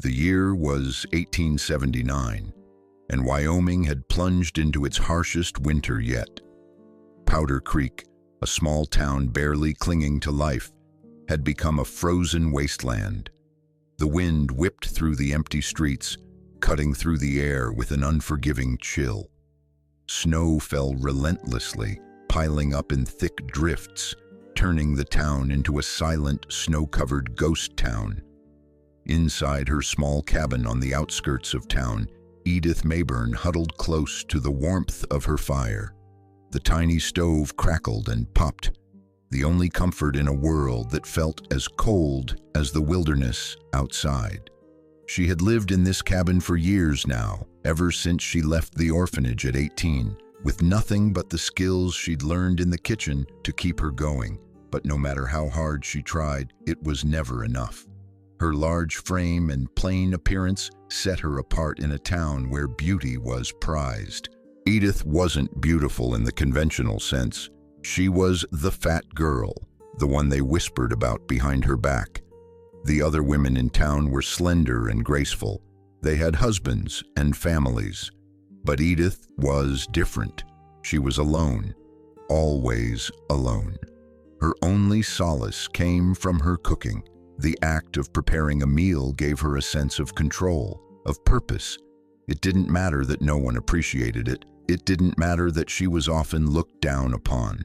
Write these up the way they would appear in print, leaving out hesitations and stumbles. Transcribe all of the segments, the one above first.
The year was 1879, and Wyoming had plunged into its harshest winter yet. Powder Creek, a small town barely clinging to life, had become a frozen wasteland. The wind whipped through the empty streets, cutting through the air with an unforgiving chill. Snow fell relentlessly, piling up in thick drifts, turning the town into a silent, snow-covered ghost town. Inside her small cabin on the outskirts of town, Edith Mayburn huddled close to the warmth of her fire. The tiny stove crackled and popped, the only comfort in a world that felt as cold as the wilderness outside. She had lived in this cabin for years now, ever since she left the orphanage at 18, with nothing but the skills she'd learned in the kitchen to keep her going. But no matter how hard she tried, it was never enough. Her large frame and plain appearance set her apart in a town where beauty was prized. Edith wasn't beautiful in the conventional sense. She was the fat girl, the one they whispered about behind her back. The other women in town were slender and graceful. They had husbands and families. But Edith was different. She was alone, always alone. Her only solace came from her cooking. The act of preparing a meal gave her a sense of control, of purpose. It didn't matter that no one appreciated it. It didn't matter that she was often looked down upon.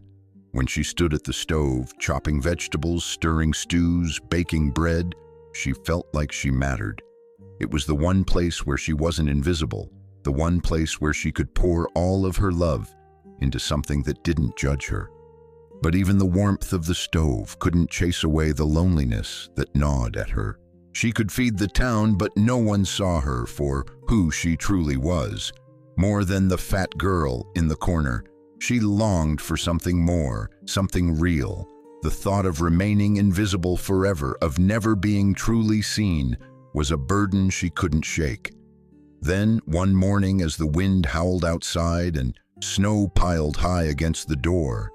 When she stood at the stove, chopping vegetables, stirring stews, baking bread, she felt like she mattered. It was the one place where she wasn't invisible, the one place where she could pour all of her love into something that didn't judge her. But even the warmth of the stove couldn't chase away the loneliness that gnawed at her. She could feed the town, but no one saw her for who she truly was. More than the fat girl in the corner, she longed for something more, something real. The thought of remaining invisible forever, of never being truly seen, was a burden she couldn't shake. Then, one morning, as the wind howled outside and snow piled high against the door,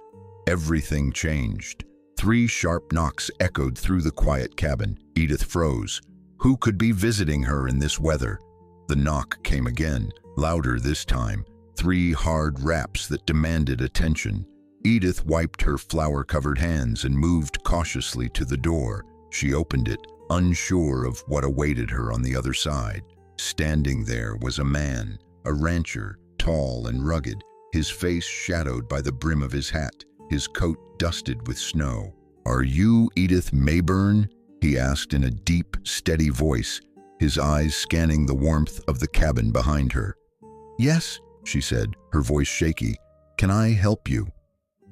everything changed. 3 sharp knocks echoed through the quiet cabin. Edith froze. Who could be visiting her in this weather? The knock came again, louder this time. 3 hard raps that demanded attention. Edith wiped her flour-covered hands and moved cautiously to the door. She opened it, unsure of what awaited her on the other side. Standing there was a man, a rancher, tall and rugged, his face shadowed by the brim of his hat, his coat dusted with snow. "Are you Edith Mayburn?" he asked in a deep, steady voice, his eyes scanning the warmth of the cabin behind her. "Yes," she said, her voice shaky. "Can I help you?"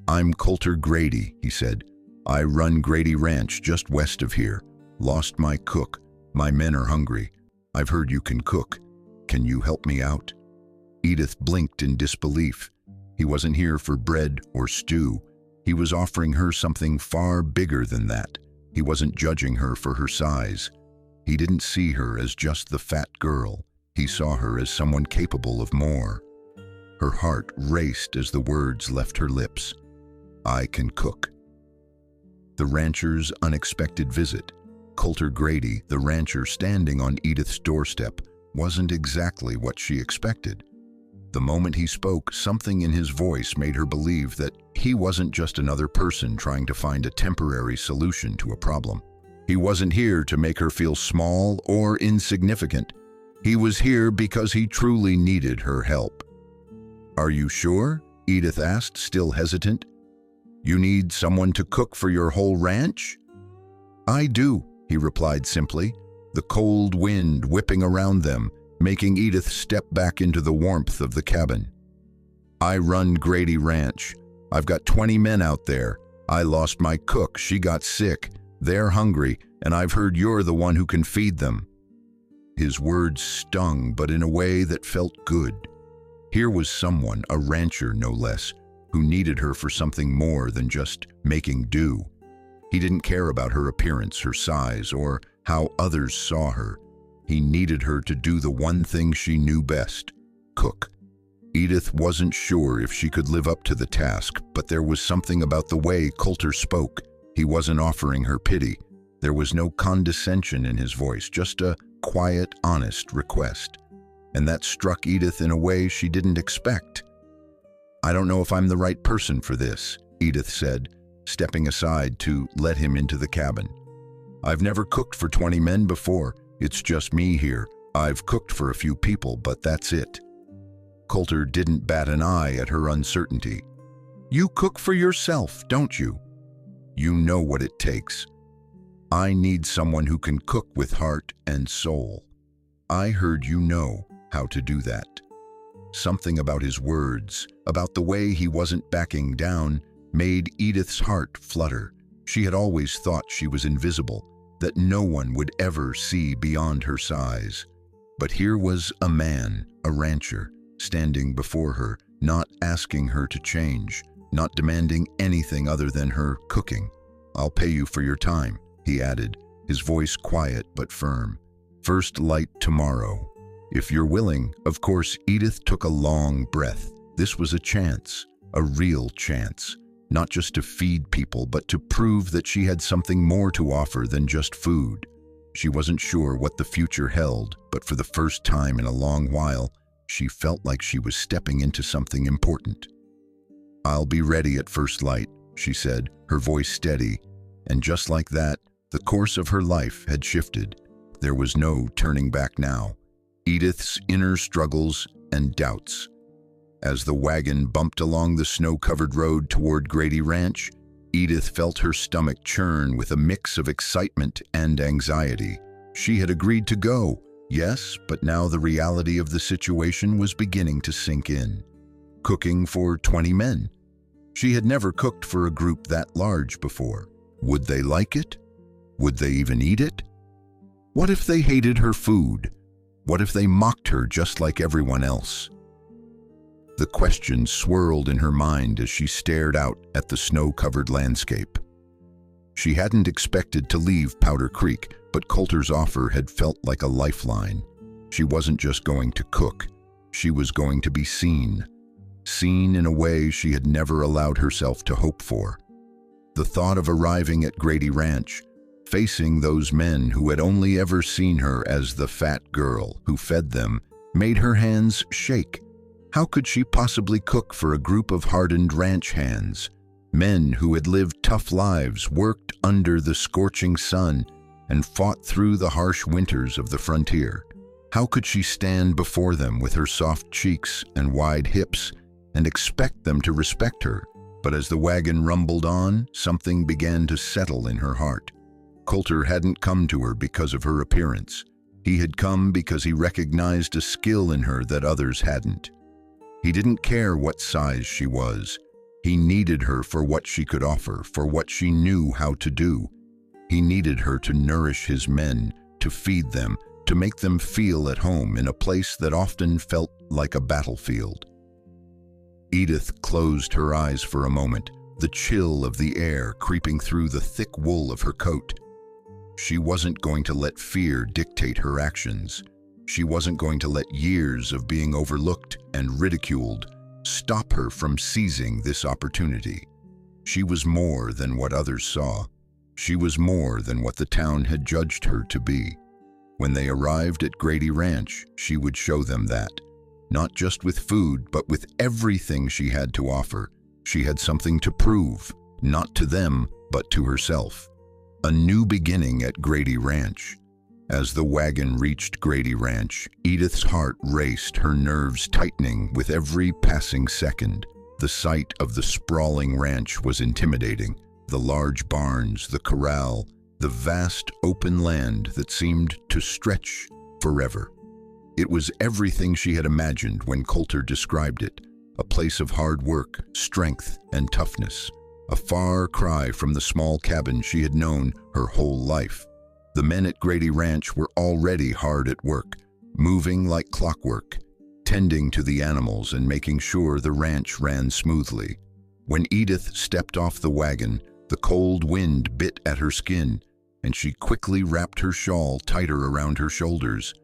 "I'm Coulter Grady," he said. "I run Grady Ranch just west of here. Lost my cook. My men are hungry. I've heard you can cook. Can you help me out?" Edith blinked in disbelief. He wasn't here for bread or stew. He was offering her something far bigger than that. He wasn't judging her for her size. He didn't see her as just the fat girl. He saw her as someone capable of more. Her heart raced as the words left her lips. "I can cook." The rancher's unexpected visit. Coulter Grady, the rancher standing on Edith's doorstep, wasn't exactly what she expected. The moment he spoke, something in his voice made her believe that he wasn't just another person trying to find a temporary solution to a problem. He wasn't here to make her feel small or insignificant. He was here because he truly needed her help. "Are you sure?" Edith asked, still hesitant. "You need someone to cook for your whole ranch?" "I do," he replied simply, the cold wind whipping around them, making Edith step back into the warmth of the cabin. "I run Grady Ranch. I've got 20 men out there. I lost my cook. She got sick. They're hungry, and I've heard you're the one who can feed them." His words stung, but in a way that felt good. Here was someone, a rancher no less, who needed her for something more than just making do. He didn't care about her appearance, her size, or how others saw her. He needed her to do the one thing she knew best: cook. Edith wasn't sure if she could live up to the task, but there was something about the way Coulter spoke. He wasn't offering her pity. There was no condescension in his voice, just a quiet, honest request, and that struck Edith in a way she didn't expect. "I don't know if I'm the right person for this," Edith said, stepping aside to let him into the cabin. "I've never cooked for 20 men before. It's just me here. I've cooked for a few people, but that's it." Coulter didn't bat an eye at her uncertainty. "You cook for yourself, don't you? You know what it takes. I need someone who can cook with heart and soul. I heard you know how to do that." Something about his words, about the way he wasn't backing down, made Edith's heart flutter. She had always thought she was invisible, that no one would ever see beyond her size. But here was a man, a rancher, standing before her, not asking her to change, not demanding anything other than her cooking. "I'll pay you for your time," he added, his voice quiet but firm. "First light tomorrow. If you're willing." Of course, Edith took a long breath. This was a chance, a real chance, not just to feed people, but to prove that she had something more to offer than just food. She wasn't sure what the future held, but for the first time in a long while, she felt like she was stepping into something important. "I'll be ready at first light," she said, her voice steady, and just like that, the course of her life had shifted. There was no turning back now. Edith's inner struggles and doubts. As the wagon bumped along the snow-covered road toward Grady Ranch, Edith felt her stomach churn with a mix of excitement and anxiety. She had agreed to go, yes, but now the reality of the situation was beginning to sink in. Cooking for 20 men. She had never cooked for a group that large before. Would they like it? Would they even eat it? What if they hated her food? What if they mocked her just like everyone else? The question swirled in her mind as she stared out at the snow-covered landscape. She hadn't expected to leave Powder Creek, but Coulter's offer had felt like a lifeline. She wasn't just going to cook, she was going to be seen. Seen in a way she had never allowed herself to hope for. The thought of arriving at Grady Ranch, facing those men who had only ever seen her as the fat girl who fed them, made her hands shake. How could she possibly cook for a group of hardened ranch hands, men who had lived tough lives, worked under the scorching sun, and fought through the harsh winters of the frontier? How could she stand before them with her soft cheeks and wide hips and expect them to respect her? But as the wagon rumbled on, something began to settle in her heart. Coulter hadn't come to her because of her appearance. He had come because he recognized a skill in her that others hadn't. He didn't care what size she was. He needed her for what she could offer, for what she knew how to do. He needed her to nourish his men, to feed them, to make them feel at home in a place that often felt like a battlefield. Edith closed her eyes for a moment, the chill of the air creeping through the thick wool of her coat. She wasn't going to let fear dictate her actions. She wasn't going to let years of being overlooked and ridiculed stop her from seizing this opportunity. She was more than what others saw. She was more than what the town had judged her to be. When they arrived at Grady Ranch, she would show them that. Not just with food, but with everything she had to offer. She had something to prove, not to them, but to herself. A new beginning at Grady Ranch. As the wagon reached Grady Ranch, Edith's heart raced, her nerves tightening with every passing second. The sight of the sprawling ranch was intimidating. The large barns, the corral, the vast open land that seemed to stretch forever. It was everything she had imagined when Coulter described it. A place of hard work, strength, and toughness. A far cry from the small cabin she had known her whole life. The men at Grady Ranch were already hard at work, moving like clockwork, tending to the animals and making sure the ranch ran smoothly. When Edith stepped off the wagon, the cold wind bit at her skin, and she quickly wrapped her shawl tighter around her shoulders.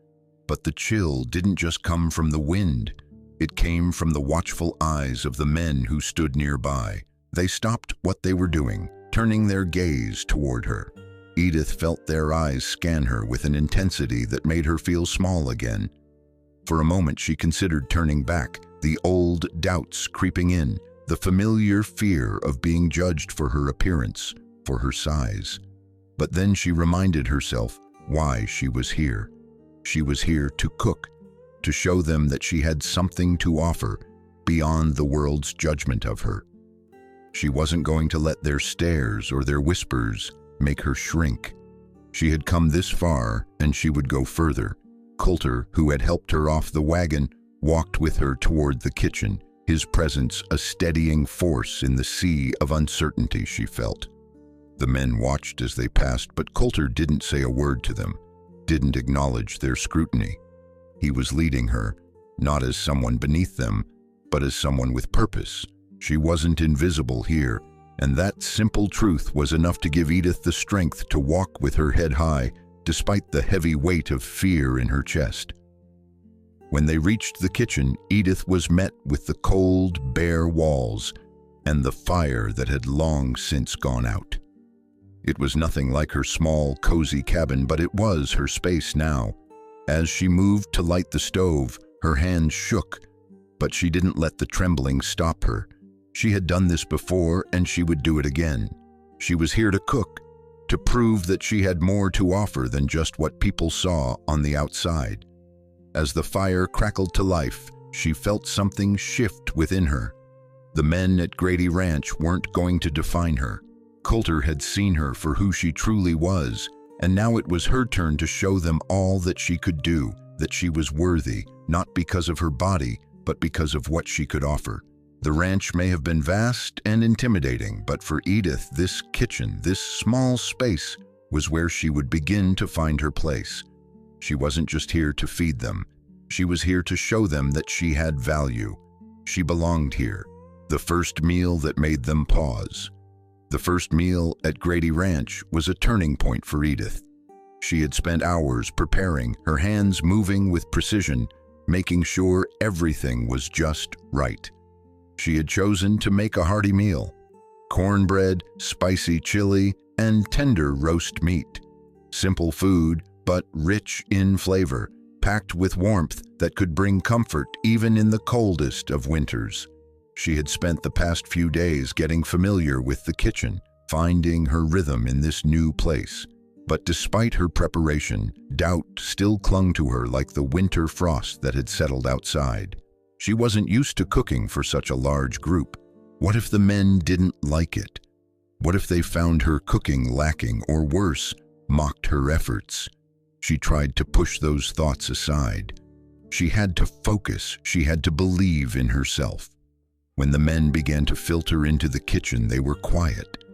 But the chill didn't just come from the wind. It came from the watchful eyes of the men who stood nearby. They stopped what they were doing, turning their gaze toward her. Edith felt their eyes scan her with an intensity that made her feel small again. For a moment she considered turning back, the old doubts creeping in, the familiar fear of being judged for her appearance, for her size. But then she reminded herself why she was here. She was here to cook, to show them that she had something to offer beyond the world's judgment of her. She wasn't going to let their stares or their whispers make her shrink. She had come this far, and she would go further. Coulter, who had helped her off the wagon, walked with her toward the kitchen, his presence a steadying force in the sea of uncertainty she felt. The men watched as they passed, but Coulter didn't say a word to them, didn't acknowledge their scrutiny. He was leading her, not as someone beneath them, but as someone with purpose. She wasn't invisible here, and that simple truth was enough to give Edith the strength to walk with her head high, despite the heavy weight of fear in her chest. When they reached the kitchen, Edith was met with the cold, bare walls and the fire that had long since gone out. It was nothing like her small, cozy cabin, but it was her space now. As she moved to light the stove, her hands shook, but she didn't let the trembling stop her. She had done this before, and she would do it again. She was here to cook, to prove that she had more to offer than just what people saw on the outside. As the fire crackled to life, she felt something shift within her. The men at Grady Ranch weren't going to define her. Coulter had seen her for who she truly was, and now it was her turn to show them all that she could do, that she was worthy, not because of her body, but because of what she could offer. The ranch may have been vast and intimidating, but for Edith, this kitchen, this small space, was where she would begin to find her place. She wasn't just here to feed them. She was here to show them that she had value. She belonged here. The first meal that made them pause. The first meal at Grady Ranch was a turning point for Edith. She had spent hours preparing, her hands moving with precision, making sure everything was just right. She had chosen to make a hearty meal: cornbread, spicy chili, and tender roast meat. Simple food, but rich in flavor, packed with warmth that could bring comfort even in the coldest of winters. She had spent the past few days getting familiar with the kitchen, finding her rhythm in this new place. But despite her preparation, doubt still clung to her like the winter frost that had settled outside. She wasn't used to cooking for such a large group. What if the men didn't like it? What if they found her cooking lacking, or worse, mocked her efforts? She tried to push those thoughts aside. She had to focus. She had to believe in herself. When the men began to filter into the kitchen, they were quiet.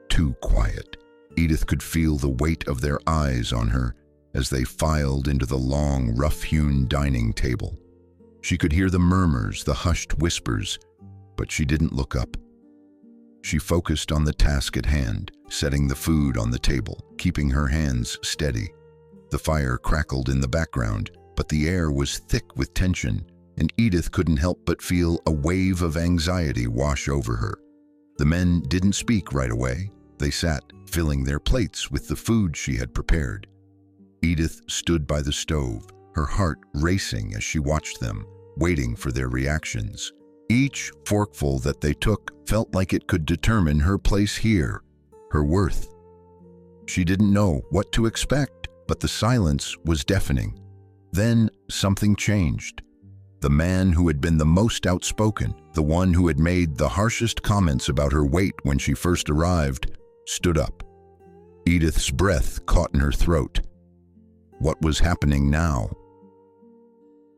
Too quiet. Edith could feel the weight of their eyes on her as they filed into the long, rough-hewn dining table. She could hear the murmurs, the hushed whispers, but she didn't look up. She focused on the task at hand, setting the food on the table, keeping her hands steady. The fire crackled in the background, but the air was thick with tension, and Edith couldn't help but feel a wave of anxiety wash over her. The men didn't speak right away. They sat, filling their plates with the food she had prepared. Edith stood by the stove, her heart racing as she watched them, waiting for their reactions. Each forkful that they took felt like it could determine her place here, her worth. She didn't know what to expect, but the silence was deafening. Then something changed. The man who had been the most outspoken, the one who had made the harshest comments about her weight when she first arrived, stood up. Edith's breath caught in her throat. What was happening now?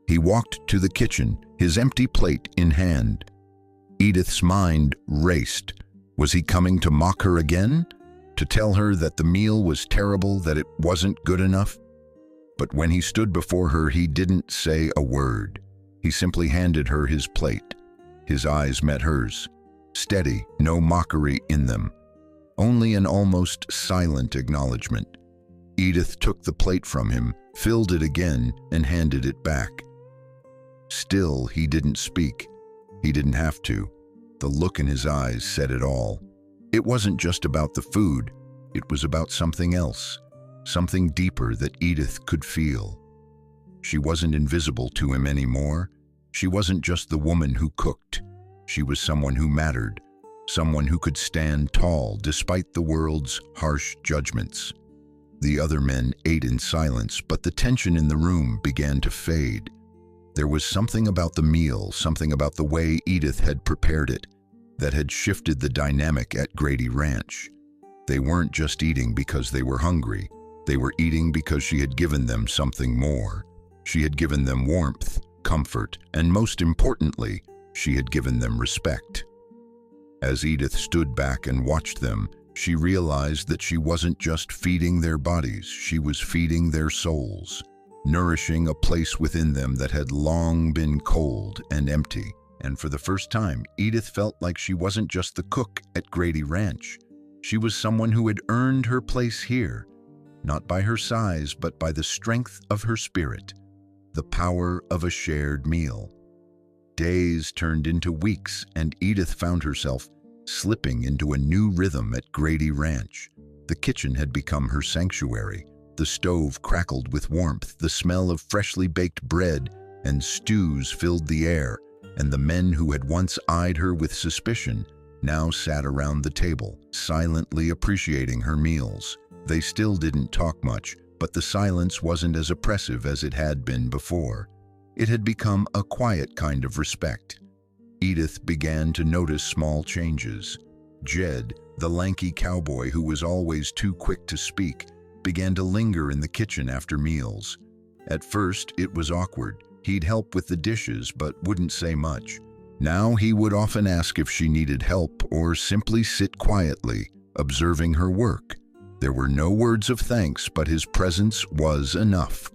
He walked to the kitchen, his empty plate in hand. Edith's mind raced. Was he coming to mock her again? To tell her that the meal was terrible, that it wasn't good enough? But when he stood before her, he didn't say a word. He simply handed her his plate. His eyes met hers. Steady, no mockery in them. Only an almost silent acknowledgement. Edith took the plate from him, filled it again, and handed it back. Still, he didn't speak. He didn't have to. The look in his eyes said it all. It wasn't just about the food. It was about something else, something deeper that Edith could feel. She wasn't invisible to him anymore. She wasn't just the woman who cooked. She was someone who mattered, someone who could stand tall despite the world's harsh judgments. The other men ate in silence, but the tension in the room began to fade. There was something about the meal, something about the way Edith had prepared it, that had shifted the dynamic at Grady Ranch. They weren't just eating because they were hungry. They were eating because she had given them something more. She had given them warmth, comfort, and most importantly, she had given them respect. As Edith stood back and watched them, she realized that she wasn't just feeding their bodies, she was feeding their souls, nourishing a place within them that had long been cold and empty. And for the first time, Edith felt like she wasn't just the cook at Grady Ranch. She was someone who had earned her place here, not by her size, but by the strength of her spirit, the power of a shared meal. Days turned into weeks, and Edith found herself slipping into a new rhythm at Grady Ranch. The kitchen had become her sanctuary. The stove crackled with warmth, the smell of freshly baked bread and stews filled the air, and the men who had once eyed her with suspicion now sat around the table, silently appreciating her meals. They still didn't talk much, but the silence wasn't as oppressive as it had been before. It had become a quiet kind of respect. Edith began to notice small changes. Jed, the lanky cowboy who was always too quick to speak, began to linger in the kitchen after meals. At first, it was awkward. He'd help with the dishes, but wouldn't say much. Now he would often ask if she needed help or simply sit quietly, observing her work. There were no words of thanks, but his presence was enough.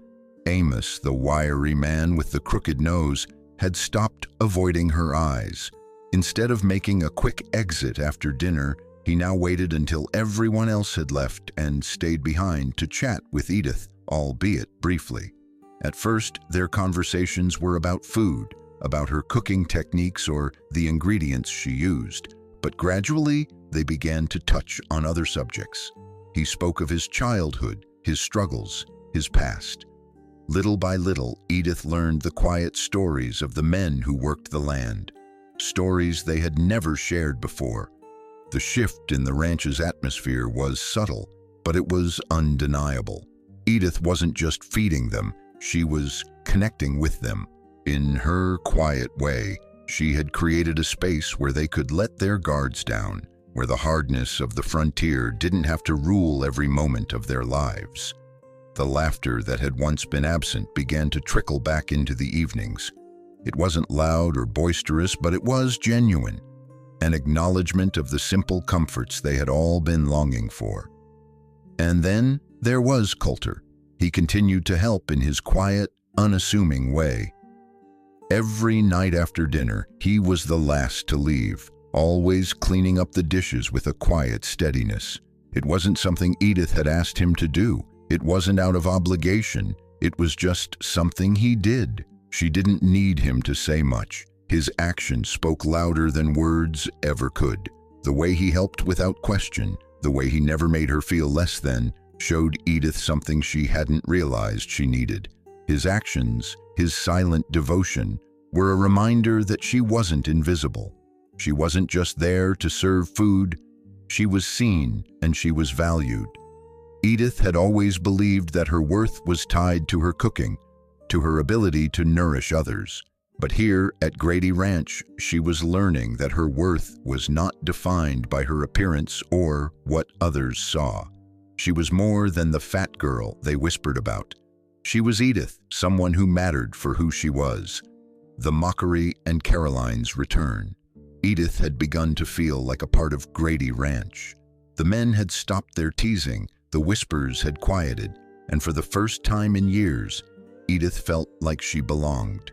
Amos, the wiry man with the crooked nose, had stopped avoiding her eyes. Instead of making a quick exit after dinner, he now waited until everyone else had left and stayed behind to chat with Edith, albeit briefly. At first, their conversations were about food, about her cooking techniques or the ingredients she used, but gradually they began to touch on other subjects. He spoke of his childhood, his struggles, his past. Little by little, Edith learned the quiet stories of the men who worked the land, stories they had never shared before. The shift in the ranch's atmosphere was subtle, but it was undeniable. Edith wasn't just feeding them, she was connecting with them. In her quiet way, she had created a space where they could let their guards down, where the hardness of the frontier didn't have to rule every moment of their lives. The laughter that had once been absent began to trickle back into the evenings. It wasn't loud or boisterous, but it was genuine, an acknowledgement of the simple comforts they had all been longing for. And then there was Coulter. He continued to help in his quiet, unassuming way. Every night after dinner, he was the last to leave, always cleaning up the dishes with a quiet steadiness. It wasn't something Edith had asked him to do. It wasn't out of obligation. It was just something he did. She didn't need him to say much. His actions spoke louder than words ever could. The way he helped without question, the way he never made her feel less than, showed Edith something she hadn't realized she needed. His actions, his silent devotion, were a reminder that she wasn't invisible. She wasn't just there to serve food. She was seen and she was valued. Edith had always believed that her worth was tied to her cooking, to her ability to nourish others. But here at Grady Ranch, she was learning that her worth was not defined by her appearance or what others saw. She was more than the fat girl they whispered about. She was Edith, someone who mattered for who she was. The mockery and Caroline's return. Edith had begun to feel like a part of Grady Ranch. The men had stopped their teasing, the whispers had quieted, and for the first time in years, Edith felt like she belonged.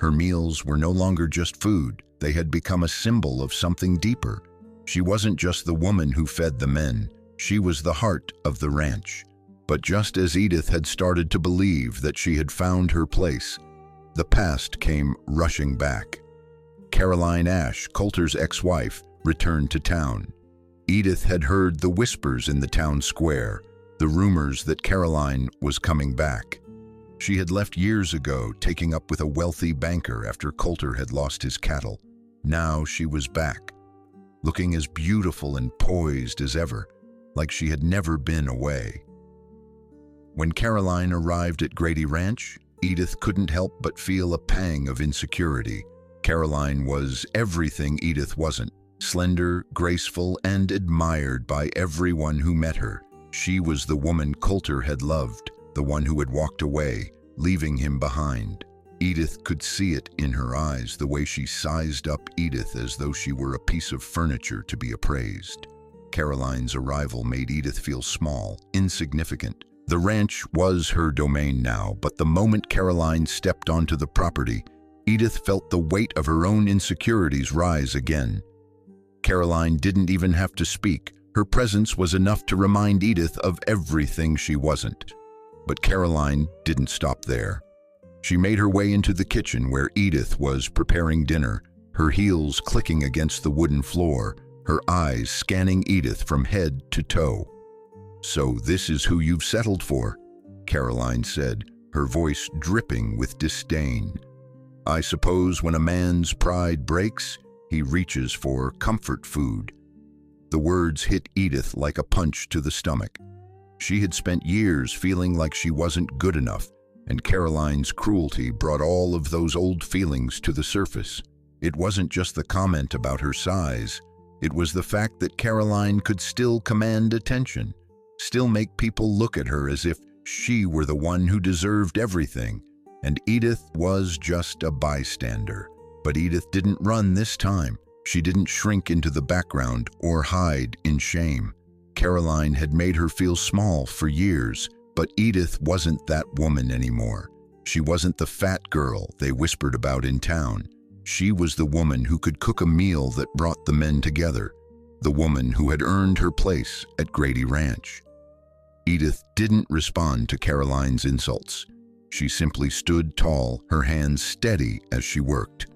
Her meals were no longer just food, they had become a symbol of something deeper. She wasn't just the woman who fed the men, she was the heart of the ranch. But just as Edith had started to believe that she had found her place, the past came rushing back. Caroline Ash, Coulter's ex-wife, returned to town. Edith had heard the whispers in the town square, the rumors that Caroline was coming back. She had left years ago, taking up with a wealthy banker after Coulter had lost his cattle. Now she was back, looking as beautiful and poised as ever, like she had never been away. When Caroline arrived at Grady Ranch, Edith couldn't help but feel a pang of insecurity. Caroline was everything Edith wasn't: slender, graceful, and admired by everyone who met her. She was the woman Coulter had loved, the one who had walked away, leaving him behind. Edith could see it in her eyes, the way she sized up Edith as though she were a piece of furniture to be appraised. Caroline's arrival made Edith feel small, insignificant. The ranch was her domain now, but the moment Caroline stepped onto the property, Edith felt the weight of her own insecurities rise again. Caroline didn't even have to speak. Her presence was enough to remind Edith of everything she wasn't. But Caroline didn't stop there. She made her way into the kitchen where Edith was preparing dinner, her heels clicking against the wooden floor, her eyes scanning Edith from head to toe. "So this is who you've settled for," Caroline said, her voice dripping with disdain. "I suppose when a man's pride breaks, he reaches for comfort food." The words hit Edith like a punch to the stomach. She had spent years feeling like she wasn't good enough, and Caroline's cruelty brought all of those old feelings to the surface. It wasn't just the comment about her size. It was the fact that Caroline could still command attention, still make people look at her as if she were the one who deserved everything, and Edith was just a bystander. But Edith didn't run this time. She didn't shrink into the background or hide in shame. Caroline had made her feel small for years, but Edith wasn't that woman anymore. She wasn't the fat girl they whispered about in town. She was the woman who could cook a meal that brought the men together, the woman who had earned her place at Grady Ranch. Edith didn't respond to Caroline's insults. She simply stood tall, her hands steady as she worked.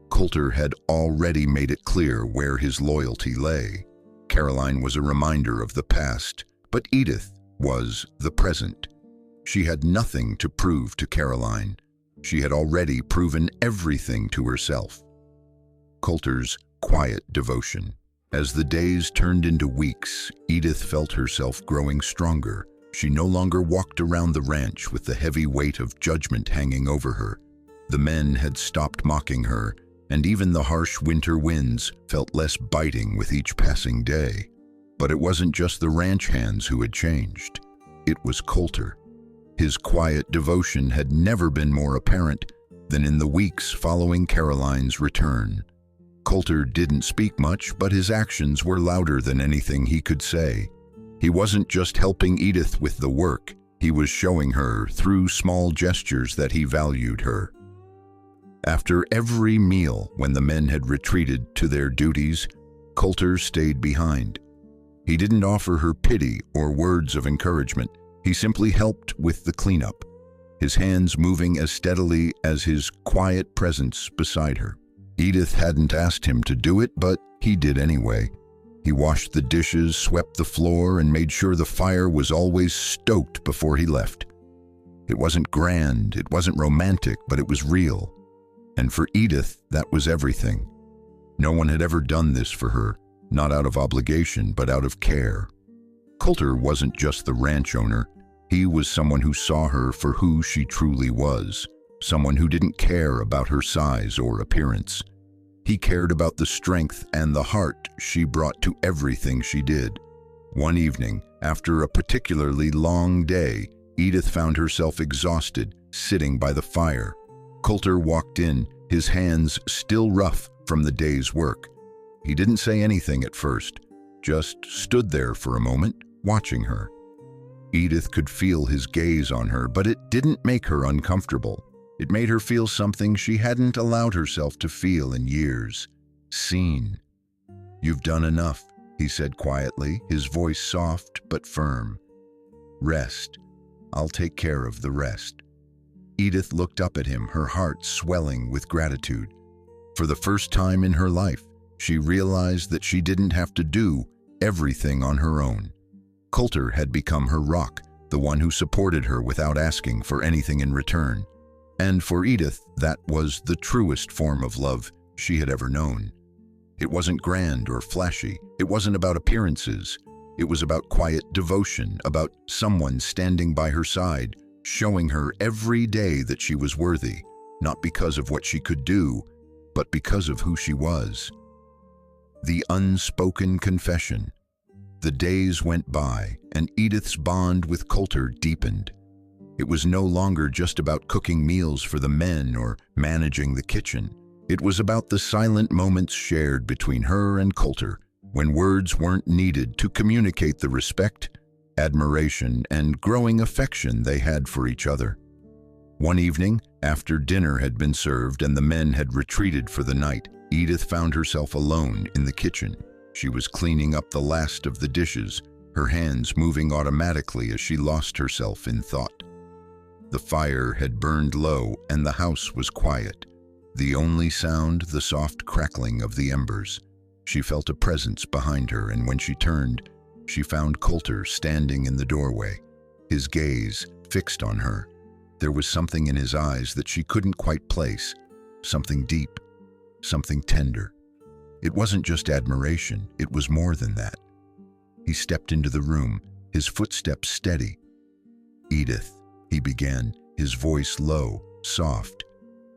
Coulter had already made it clear where his loyalty lay. Caroline was a reminder of the past, but Edith was the present. She had nothing to prove to Caroline. She had already proven everything to herself. Coulter's quiet devotion. As the days turned into weeks, Edith felt herself growing stronger. She no longer walked around the ranch with the heavy weight of judgment hanging over her. The men had stopped mocking her, and even the harsh winter winds felt less biting with each passing day. But it wasn't just the ranch hands who had changed. It was Coulter. His quiet devotion had never been more apparent than in the weeks following Caroline's return. Coulter didn't speak much, but his actions were louder than anything he could say. He wasn't just helping Edith with the work, he was showing her, through small gestures, that he valued her. After every meal, when the men had retreated to their duties, Coulter stayed behind. He didn't offer her pity or words of encouragement. He simply helped with the cleanup, his hands moving as steadily as his quiet presence beside her. Edith hadn't asked him to do it, but he did anyway. He washed the dishes, swept the floor, and made sure the fire was always stoked before he left. It wasn't grand, it wasn't romantic, but it was real. And for Edith, that was everything. No one had ever done this for her, not out of obligation, but out of care. Coulter wasn't just the ranch owner. He was someone who saw her for who she truly was, someone who didn't care about her size or appearance. He cared about the strength and the heart she brought to everything she did. One evening, after a particularly long day, Edith found herself exhausted, sitting by the fire. Coulter walked in, his hands still rough from the day's work. He didn't say anything at first, just stood there for a moment, watching her. Edith could feel his gaze on her, but it didn't make her uncomfortable. It made her feel something she hadn't allowed herself to feel in years. Seen. "You've done enough," he said quietly, his voice soft but firm. "Rest. I'll take care of the rest." Edith looked up at him, her heart swelling with gratitude. For the first time in her life, she realized that she didn't have to do everything on her own. Coulter had become her rock, the one who supported her without asking for anything in return. And for Edith, that was the truest form of love she had ever known. It wasn't grand or flashy. It wasn't about appearances. It was about quiet devotion, about someone standing by her side, showing her every day that she was worthy, not because of what she could do, but because of who she was. The unspoken confession. The days went by, and Edith's bond with Coulter deepened. It was no longer just about cooking meals for the men or managing the kitchen. It was about the silent moments shared between her and Coulter, when words weren't needed to communicate the respect, admiration, and growing affection they had for each other. One evening, after dinner had been served and the men had retreated for the night, Edith found herself alone in the kitchen. She was cleaning up the last of the dishes, her hands moving automatically as she lost herself in thought. The fire had burned low and the house was quiet. The only sound, the soft crackling of the embers. She felt a presence behind her, and when she turned, she found Coulter standing in the doorway, his gaze fixed on her. There was something in his eyes that she couldn't quite place, something deep, something tender. It wasn't just admiration, it was more than that. He stepped into the room, his footsteps steady. "Edith," he began, his voice low, soft.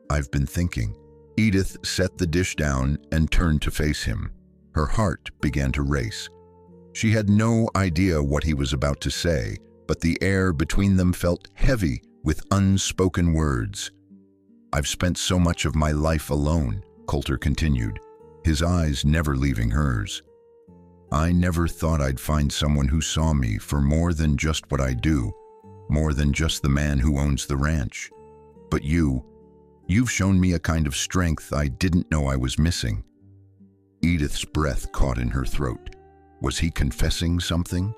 "I've been thinking." Edith set the dish down and turned to face him. Her heart began to race. She had no idea what he was about to say, but the air between them felt heavy with unspoken words. "I've spent so much of my life alone," Coulter continued, his eyes never leaving hers. "I never thought I'd find someone who saw me for more than just what I do, more than just the man who owns the ranch. But you've shown me a kind of strength I didn't know I was missing." Edith's breath caught in her throat. Was he confessing something?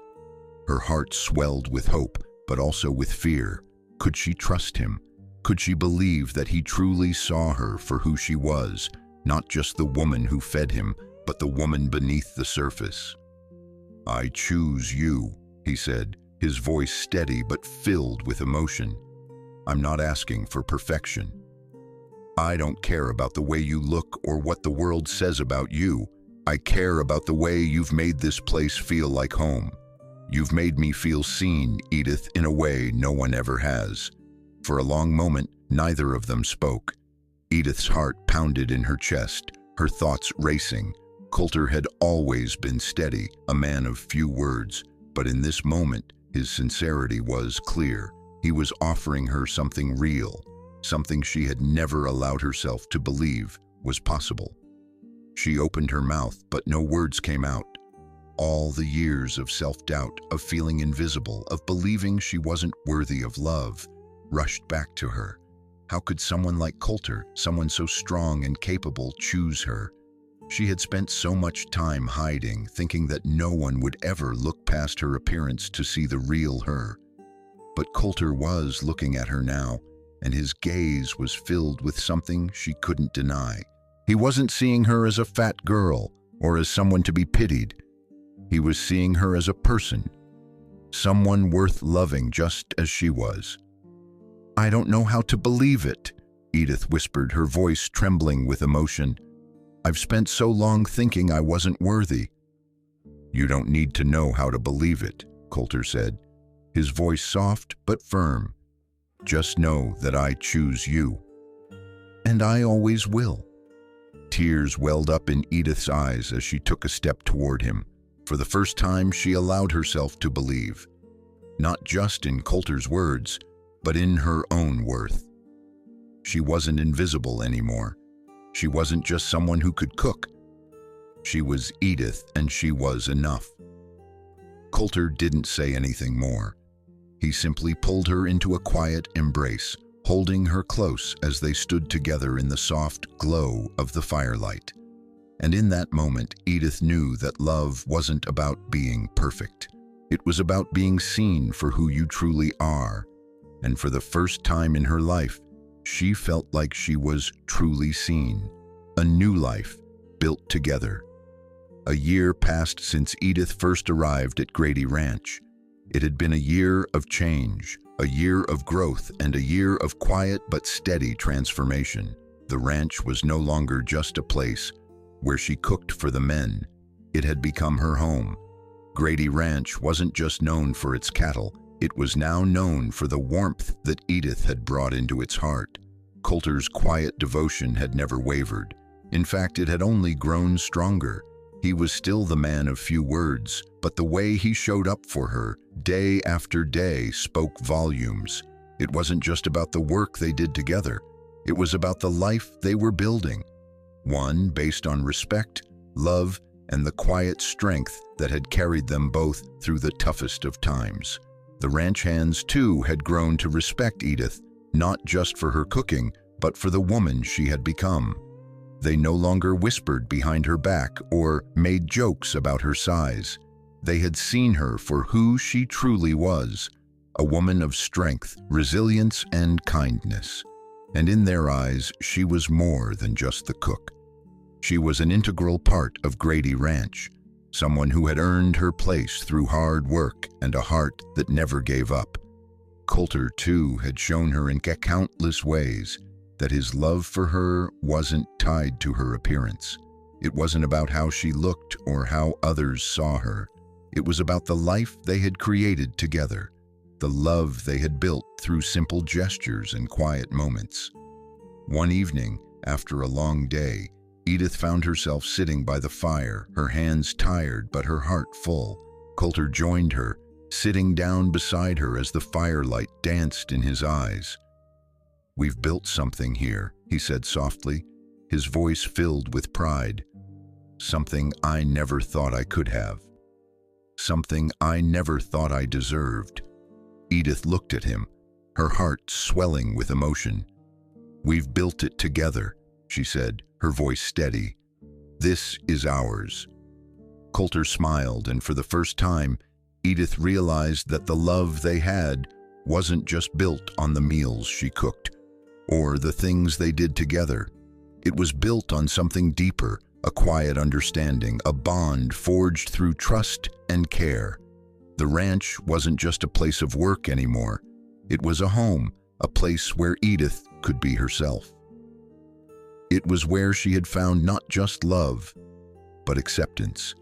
Her heart swelled with hope, but also with fear. Could she trust him? Could she believe that he truly saw her for who she was, not just the woman who fed him, but the woman beneath the surface? "I choose you," he said, his voice steady but filled with emotion. "I'm not asking for perfection. I don't care about the way you look or what the world says about you. I care about the way you've made this place feel like home. You've made me feel seen, Edith, in a way no one ever has." For a long moment, neither of them spoke. Edith's heart pounded in her chest, her thoughts racing. Coulter had always been steady, a man of few words, but in this moment, his sincerity was clear. He was offering her something real, something she had never allowed herself to believe was possible. She opened her mouth, but no words came out. All the years of self-doubt, of feeling invisible, of believing she wasn't worthy of love, rushed back to her. How could someone like Coulter, someone so strong and capable, choose her? She had spent so much time hiding, thinking that no one would ever look past her appearance to see the real her. But Coulter was looking at her now, and his gaze was filled with something she couldn't deny. He wasn't seeing her as a fat girl or as someone to be pitied. He was seeing her as a person, someone worth loving just as she was. "I don't know how to believe it," Edith whispered, her voice trembling with emotion. "I've spent so long thinking I wasn't worthy." "You don't need to know how to believe it," Coulter said, his voice soft but firm. "Just know that I choose you. And I always will." Tears welled up in Edith's eyes as she took a step toward him. For the first time, she allowed herself to believe, not just in Coulter's words, but in her own worth. She wasn't invisible anymore. She wasn't just someone who could cook. She was Edith, and she was enough. Coulter didn't say anything more. He simply pulled her into a quiet embrace, holding her close as they stood together in the soft glow of the firelight. And in that moment, Edith knew that love wasn't about being perfect. It was about being seen for who you truly are. And for the first time in her life, she felt like she was truly seen. A new life built together. A year passed since Edith first arrived at Grady Ranch. It had been a year of change, a year of growth, and a year of quiet but steady transformation. The ranch was no longer just a place where she cooked for the men. It had become her home. Grady Ranch wasn't just known for its cattle, it was now known for the warmth that Edith had brought into its heart. Coulter's quiet devotion had never wavered. In fact, it had only grown stronger. He was still the man of few words, but the way he showed up for her, day after day, spoke volumes. It wasn't just about the work they did together. It was about the life they were building. One based on respect, love, and the quiet strength that had carried them both through the toughest of times. The ranch hands, too, had grown to respect Edith, not just for her cooking, but for the woman she had become. They no longer whispered behind her back or made jokes about her size. They had seen her for who she truly was, a woman of strength, resilience, and kindness. And in their eyes, she was more than just the cook. She was an integral part of Grady Ranch, someone who had earned her place through hard work and a heart that never gave up. Coulter, too, had shown her in countless ways that his love for her wasn't tied to her appearance. It wasn't about how she looked or how others saw her. It was about the life they had created together, the love they had built through simple gestures and quiet moments. One evening, after a long day, Edith found herself sitting by the fire, her hands tired but her heart full. Coulter joined her, sitting down beside her as the firelight danced in his eyes. "We've built something here," he said softly, his voice filled with pride. "Something I never thought I could have. Something I never thought I deserved." Edith looked at him, her heart swelling with emotion. "We've built it together," she said, her voice steady. "This is ours." Coulter smiled, and for the first time, Edith realized that the love they had wasn't just built on the meals she cooked or the things they did together. It was built on something deeper, a quiet understanding, a bond forged through trust and care. The ranch wasn't just a place of work anymore. It was a home, a place where Edith could be herself. It was where she had found not just love, but acceptance.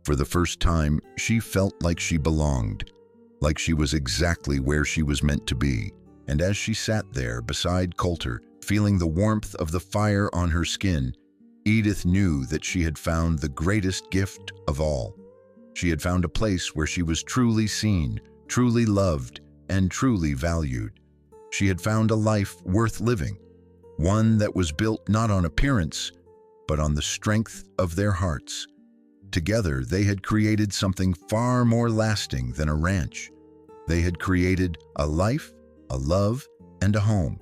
For the first time, she felt like she belonged, like she was exactly where she was meant to be. And as she sat there beside Coulter, feeling the warmth of the fire on her skin, Edith knew that she had found the greatest gift of all. She had found a place where she was truly seen, truly loved, and truly valued. She had found a life worth living, one that was built not on appearance, but on the strength of their hearts. Together, they had created something far more lasting than a ranch. They had created a life, a love, and a home.